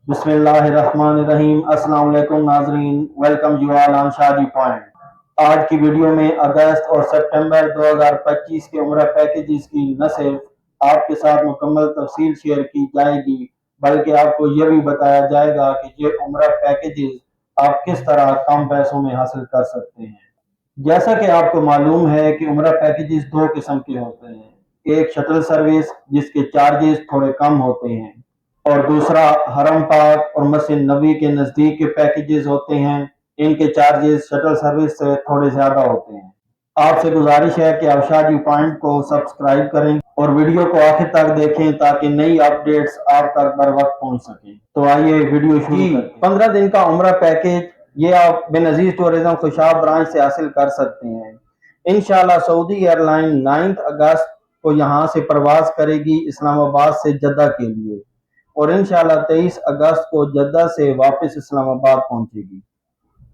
बिस्मिल्लाहिर्रहमानिर्रहीम। अस्सलाम वालेकुम नाजरीन, वेलकम यू ऑल ऑन शादी पॉइंट। आज की वीडियो में अगस्त और सितंबर 2025 के उम्रा पैकेजेस की न सिर्फ आपके साथ मुकम्मल तफसील शेयर की जाएगी, बल्कि आपको यह भी बताया जाएगा कि ये उम्रा पैकेजेस आप किस तरह कम पैसों में हासिल कर सकते हैं। जैसा कि आपको मालूम है कि उम्रा पैकेजेस दो किस्म के होते हैं, एक शटल सर्विस जिसके चार्जेस थोड़े कम होते हैं, और दूसरा हरम पाक और मस्जिद नबी के नज़दीक के पैकेजेस होते हैं। इनके चार्जेस शटल सर्विस से थोड़े ज़्यादा होते हैं। आपसे गुजारिश है कि आप शादी पॉइंट को सब्सक्राइब करें और वीडियो को आखिर तक देखें ताकि नई अपडेट्स आप तक बर वक्त पहुंच सकें। तो आइए वीडियो शुरू करते हैं। 15 दिन का उम्रा पैकेज ये आप बेनज़ीर टूरिज्म खुशाब ब्रांच से हासिल कर सकते हैं। इंशाल्लाह सऊदी एयरलाइन 9 अगस्त को यहाँ से प्रवास करेगी इस्लामाबाद से जद्दा के लिए, और इंशाल्लाह 23 अगस्त को जद्दा से वापस इस्लामाबाद पहुंचेगी।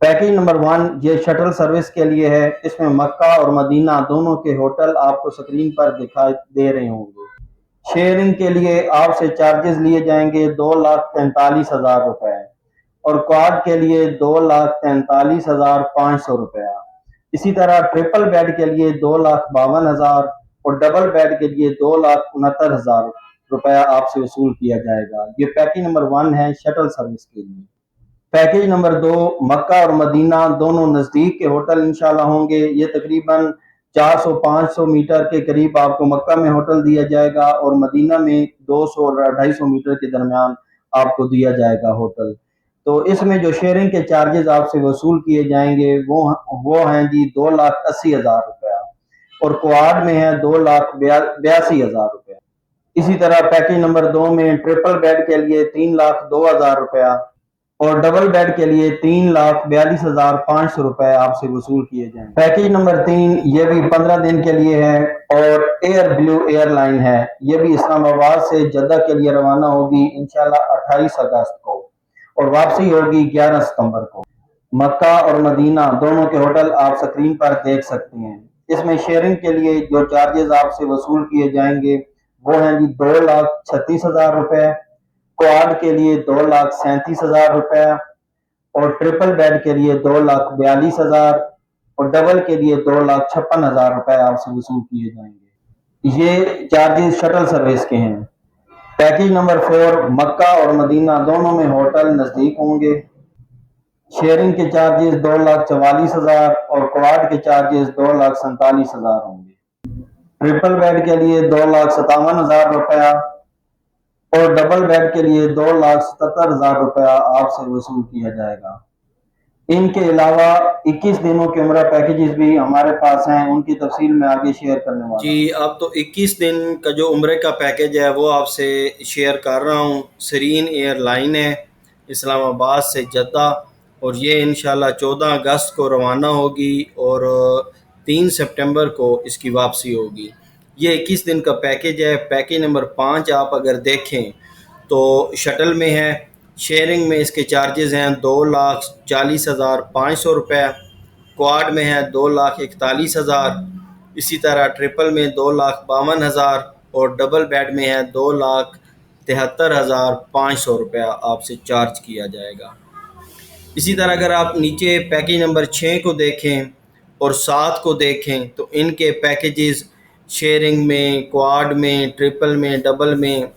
पैकेज नंबर 1 ये शटल सर्विस के लिए है। इसमें मक्का और मदीना दोनों के होटल आपको स्क्रीन पर दिखाई दे रहे होंगे। शेयरिंग के लिए आपसे चार्जेस लिए जाएंगे 2,43,000 रुपए, और क्वाड के लिए 2,43,500 रुपया। इसी तरह ट्रिपल बेड के लिए 2,52,000 और डबल बेड के लिए 2,69,000 रुपया आपसे वसूल किया जाएगा। ये पैकेज नंबर 1 है शटल सर्विस के लिए। पैकेज नंबर 2 मक्का और मदीना दोनों नज़दीक के होटल इंशाल्लाह होंगे। ये तकरीबन 400-500 मीटर के करीब आपको मक्का में होटल दिया जाएगा और मदीना में 200 और 250 मीटर के दरमियान आपको दिया जाएगा होटल। तो इसमें जो शेयरिंग के चार्जेस आपसे वसूल किए जाएंगे वो हैं जी 2,80,000 रुपया, और क्वाड में है 2,82,000 रुपया। इसी तरह पैकेज नंबर 2 में ट्रिपल बेड के लिए 3,02,000 रुपया और डबल बेड के लिए 3,42,500 रुपए आपसे वसूल किए जाएंगे। पैकेज नंबर 3 ये भी 15 दिन के लिए है और एयर ब्लू एयरलाइन है। ये भी इस्लामाबाद से जद्दा के लिए रवाना होगी इंशाल्लाह 28 अगस्त को, और वापसी होगी 11 सितंबर को। मक्का और मदीना दोनों के होटल आप स्क्रीन पर देख सकते हैं। इसमें शेयरिंग के लिए जो चार्जेस आपसे वसूल किए जाएंगे वो हैं जी 2,36,000 रुपए, क्वाड के लिए 2,37,000 रुपया और ट्रिपल बेड के लिए 2,42,000 और डबल के लिए 2,56,000 रुपए आपसे वसूल किए जाएंगे। ये चार्जेस शटल सर्विस के हैं। पैकेज नंबर 4 मक्का और मदीना दोनों में होटल नजदीक होंगे। शेयरिंग के चार्जेस 2,44,000 और क्वाड के चार्जेस 2,47,000 होंगे। ट्रिपल बेड के लिए 2,57,000 रुपया और डबल बेड के लिए 2,77,000 रुपया आपसे वसूल किया जाएगा। इनके अलावा 21 दिनों के उम्रा पैकेजेस भी हमारे पास हैं, उनकी तफसील मैं आगे शेयर करने वाला हूँ। जी, अब तो 21 दिन का जो उम्रे का पैकेज है वो आपसे शेयर कर रहा हूँ। सरीन एयरलाइन है इस्लामाबाद से जद्दा, और ये इंशाल्लाह 14 अगस्त को रवाना होगी और 3 सितंबर को इसकी वापसी होगी। ये 21 दिन का पैकेज है। पैकेज नंबर 5 आप अगर देखें तो शटल में है। शेयरिंग में इसके चार्जेस हैं 2,40,500 रुपये, क्वाड में है 2,41,000, इसी तरह ट्रिपल में 2,52,000 और डबल बेड में है 2,73,500 रुपया आपसे चार्ज किया जाएगा। इसी तरह अगर आप नीचे पैकेज नंबर 6 को देखें और 7 को देखें तो इनके पैकेजेस शेयरिंग में, क्वाड में, ट्रिपल में, डबल में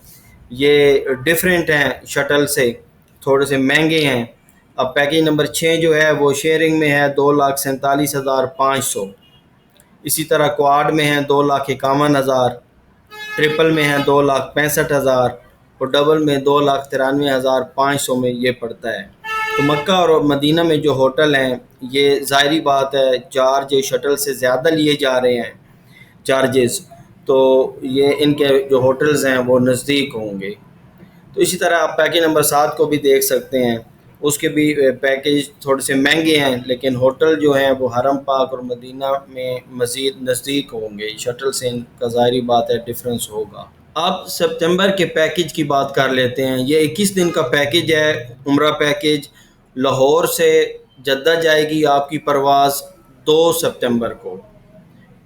ये डिफरेंट हैं, शटल से थोड़े से महंगे हैं। अब पैकेज नंबर 6 जो है वो शेयरिंग में है 2,47,500, इसी तरह क्वाड में है 2,51,000, ट्रिपल में है 2,65,000 और डबल में 2,93,500 में ये पड़ता है। तो मक्का और मदीना में जो होटल हैं ये ज़ाहिरी बात है चार्ज शटल से ज़्यादा लिए जा रहे हैं चार्जेस, तो ये इनके जो होटल्स हैं वो नज़दीक होंगे। तो इसी तरह आप पैकेज नंबर 7 को भी देख सकते हैं, उसके भी पैकेज थोड़े से महंगे हैं, लेकिन होटल जो हैं वो हरम पाक और मदीना में मज़ीद नज़दीक होंगे। शटल से इनका ज़ाहिरी बात है डिफरेंस होगा। अब सितंबर के पैकेज की बात कर लेते हैं। ये 21 दिन का पैकेज है, उम्रा पैकेज। लाहौर से जद्दा जाएगी आपकी परवाज़ 2 सितंबर को,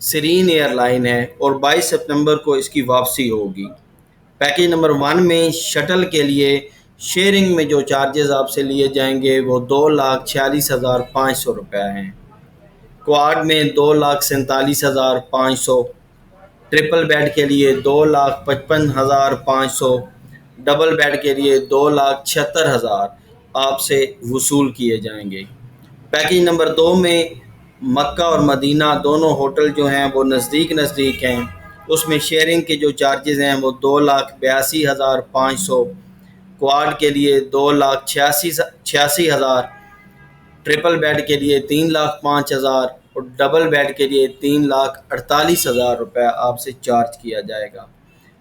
सरीन एयरलाइन है, और 22 सितंबर को इसकी वापसी होगी। पैकेज नंबर 1 में शटल के लिए شیئرنگ میں جو چارجز آپ سے لیے جائیں گے وہ 2,46,500 روپے ہیں۔ کوارڈ میں 2,47,500، ٹرپل بیڈ کے لیے 2,55,500، ڈبل بیڈ کے لیے 2,76,000 آپ سے وصول کیے جائیں گے۔ پیکیج نمبر 2 میں مکہ اور مدینہ دونوں ہوٹل جو ہیں وہ نزدیک ہیں، اس میں شیئرنگ کے جو چارجز ہیں وہ 2,82,500، کوارڈ کے لیے 2,86,000، ٹرپل بیڈ کے لیے 3,05,000 اور ڈبل بیڈ کے لیے 3,48,000 روپے آپ سے چارج کیا جائے گا۔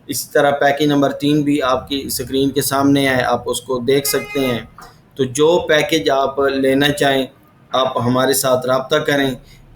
اسی طرح پیکیج نمبر 3 بھی آپ کی اسکرین کے سامنے ہے، آپ اس کو دیکھ سکتے ہیں۔ تو جو پیکیج آپ لینا چاہیں آپ ہمارے ساتھ رابطہ کریں،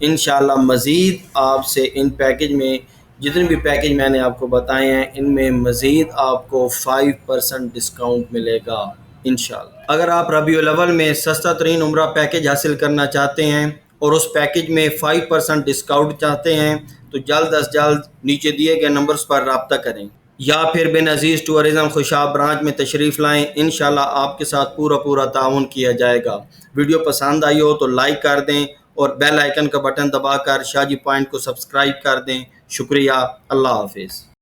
انشاءاللہ مزید آپ سے ان پیکیج میں جتنے بھی پیکیج میں نے آپ کو بتائے ہیں ان میں مزید آپ کو 5% ڈسکاؤنٹ ملے گا انشاءاللہ۔ اگر آپ ربیع الاول میں سستا ترین عمرہ پیکیج حاصل کرنا چاہتے ہیں اور اس پیکیج میں 5% ڈسکاؤنٹ چاہتے ہیں تو جلد از جلد نیچے دیے گئے نمبرز پر رابطہ کریں، یا پھر بن عزیز ٹورزم خوشاب برانچ میں تشریف لائیں۔ انشاءاللہ آپ کے ساتھ پورا تعاون کیا جائے گا۔ ویڈیو پسند آئی ہو تو لائک کر دیں اور بیل آئیکن کا بٹن دبا کر شاہ جی پوائنٹ کو سبسکرائب کر دیں۔ شکریہ، اللہ حافظ۔